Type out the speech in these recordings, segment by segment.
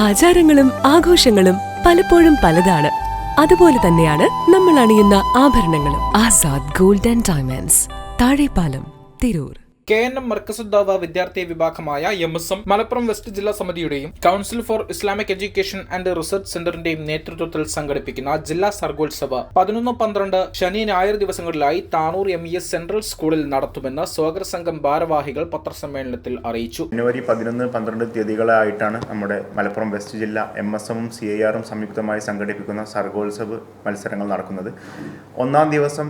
ആചാരങ്ങളും ആഘോഷങ്ങളും പലപ്പോഴും പലതാണ്. അതുപോലെ തന്നെയാണ് നമ്മൾ അണിയുന്ന ആഭരണങ്ങളും. Azad gold and diamonds, Thazhepalam, Tirur. KNM Markazudawa വിദ്യാർത്ഥി വിഭാഗമായ MSM മലപ്പുറം വെസ്റ്റ് ജില്ലാ സമിതിയുടെയും council for Islamic education and research സെന്ററിന്റെയും നേതൃത്വത്തിൽ സംഘടിപ്പിക്കുന്ന ജില്ലാ സർഗോത്സവ 11-12 ശനി ഞായർ ദിവസങ്ങളിലായി താനൂർ MES സെൻട്രൽ സ്കൂളിൽ നടത്തുമെന്ന് സ്വാഗത സംഘം ഭാരവാഹികൾ പത്രസമ്മേളനത്തിൽ അറിയിച്ചു. ജനുവരി 11-12 തീയതികളായിട്ടാണ് നമ്മുടെ മലപ്പുറം വെസ്റ്റ് ജില്ല MSM CIR സംയുക്തമായി സംഘടിപ്പിക്കുന്ന സർഗോത്സവ മത്സരങ്ങൾ നടക്കുന്നത്. ഒന്നാം ദിവസം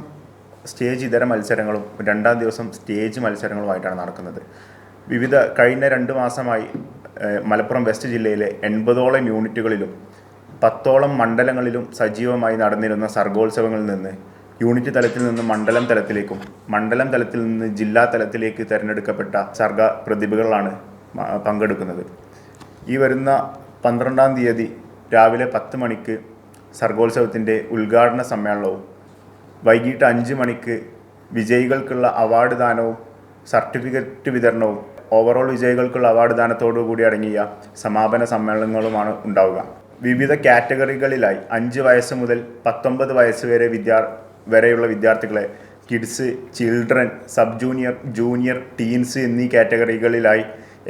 സ്റ്റേജ് ഇതര മത്സരങ്ങളും രണ്ടാം ദിവസം സ്റ്റേജ് മത്സരങ്ങളുമായിട്ടാണ് നടക്കുന്നത്. കഴിഞ്ഞ 2 മാസമായി മലപ്പുറം വെസ്റ്റ് ജില്ലയിലെ 80ഓളം യൂണിറ്റുകളിലും 10ഓളം മണ്ഡലങ്ങളിലും സജീവമായി നടന്നിരുന്ന സർഗോത്സവങ്ങളിൽ നിന്ന് യൂണിറ്റ് തലത്തിൽ നിന്ന് മണ്ഡലം തലത്തിലേക്കും മണ്ഡലം തലത്തിൽ നിന്ന് ജില്ലാ തലത്തിലേക്ക് തിരഞ്ഞെടുക്കപ്പെട്ട സർഗ പ്രതിഭകളാണ് പങ്കെടുക്കുന്നത്. ഈ വരുന്ന 12-ാം തീയതി രാവിലെ 10 മണിക്ക് സർഗോത്സവത്തിൻ്റെ ഉദ്ഘാടന സമ്മേളനവും വൈകിട്ട് 5 മണിക്ക് വിജയികൾക്കുള്ള അവാർഡ് ദാനവും സർട്ടിഫിക്കറ്റ് വിതരണവും ഓവറോൾ വിജയികൾക്കുള്ള അവാർഡ് ദാനത്തോടുകൂടി അടങ്ങിയ സമാപന സമ്മേളനങ്ങളുമാണ് ഉണ്ടാവുക. വിവിധ കാറ്റഗറികളിലായി 5 വയസ്സ് മുതൽ 19 വയസ്സ് വരെയുള്ള വിദ്യാർത്ഥികളെ kids, children, sub junior, junior, teens എന്നീ കാറ്റഗറികളിലായി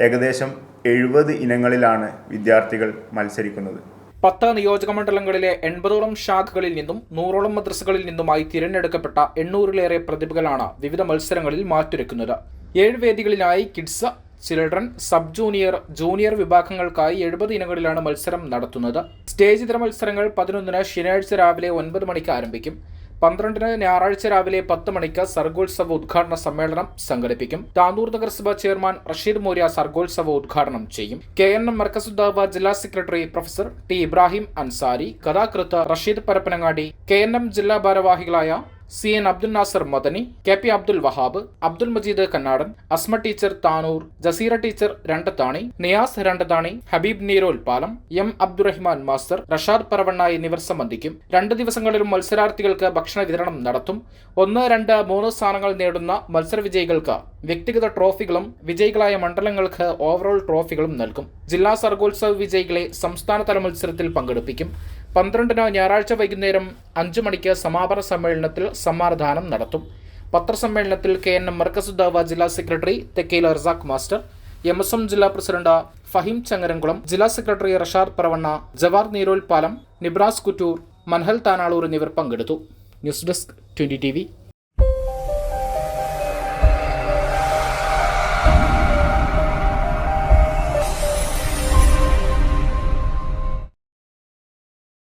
ഏകദേശം 70 ഇനങ്ങളിലാണ് വിദ്യാർത്ഥികൾ മത്സരിക്കുന്നത്. 10 നിയോജക മണ്ഡലങ്ങളിലെ 80ഓളം ശാഖകളിൽ നിന്നും 100ഓളം മദ്രസകളിൽ നിന്നുമായി തിരഞ്ഞെടുക്കപ്പെട്ട 800-ലേറെ പ്രതിഭകളാണ് വിവിധ മത്സരങ്ങളിൽ മാറ്റുരയ്ക്കുന്നത്. 7 വേദികളിലായി kids, children, sub junior, junior വിഭാഗങ്ങൾക്കായി 70 ഇനങ്ങളിലാണ് മത്സരം നടത്തുന്നത്. സ്റ്റേജ് ഇതര മത്സരങ്ങൾ 11-ന് ശനിയാഴ്ച രാവിലെ 9 മണിക്ക് ആരംഭിക്കും. 12-ന് ഞായറാഴ്ച രാവിലെ 10 മണിക്ക് സർഗോത്സവ ഉദ്ഘാടന സമ്മേളനം സംഘടിപ്പിക്കും. താനൂർ നഗരസഭ ചെയർമാൻ റഷീദ് മോര്യ സർഗോത്സവ ഉദ്ഘാടനം ചെയ്യും. KNM മർക്കസുദ്ദാവ ജില്ലാ secretary professor T Ibrahim Ansari, കഥാകൃത്ത് റഷീദ് പരപ്പനങ്ങാടി, KNM ജില്ലാ ഭാരവാഹികളായ CN Abdul Nasar Madani, KP Abdul Wahab, Abdul Majeed Kannadan, Asma teacher Tanur, Jaseera teacher Randathani, Niyas Randathani, Habeeb Neerolpalam, M Abdurahman master, Rashad Paravanna എന്നിവർ സംബന്ധിക്കും. 2 ദിവസങ്ങളിലും മത്സരാർത്ഥികൾക്ക് ഭക്ഷണ വിതരണം നടത്തും. 1, 2, 3 സ്ഥാനങ്ങൾ നേടുന്ന മത്സര വിജയികൾക്ക് വ്യക്തിഗത ട്രോഫികളും വിജയികളായ മണ്ഡലങ്ങൾക്ക് ഓവറോൾ ട്രോഫികളും നൽകും. ജില്ലാ സർഗോത്സവ വിജയികളെ സംസ്ഥാനതല മത്സരത്തിൽ പങ്കെടുപ്പിക്കും. 12-ന് ഞായറാഴ്ച വൈകുന്നേരം 5 മണിക്ക് സമാപന സമ്മേളനത്തിൽ സമ്മാനദാനം നടത്തും. പത്രസമ്മേളനത്തിൽ KNM മർക്കസുദ്ദാവ ജില്ലാ secretary Thekkayil Razak master, MSM ജില്ലാ പ്രസിഡന്റ് ഫഹീം ചങ്ങരംകുളം, ജില്ലാ സെക്രട്ടറി റഷാദ് പറവണ്ണ, ജവാർ നീരോൽ പാലം, നിബ്രാസ് കുറ്റൂർ, മൻഹൽ താനാളൂർ എന്നിവർ പങ്കെടുത്തു. News desk 20 TV.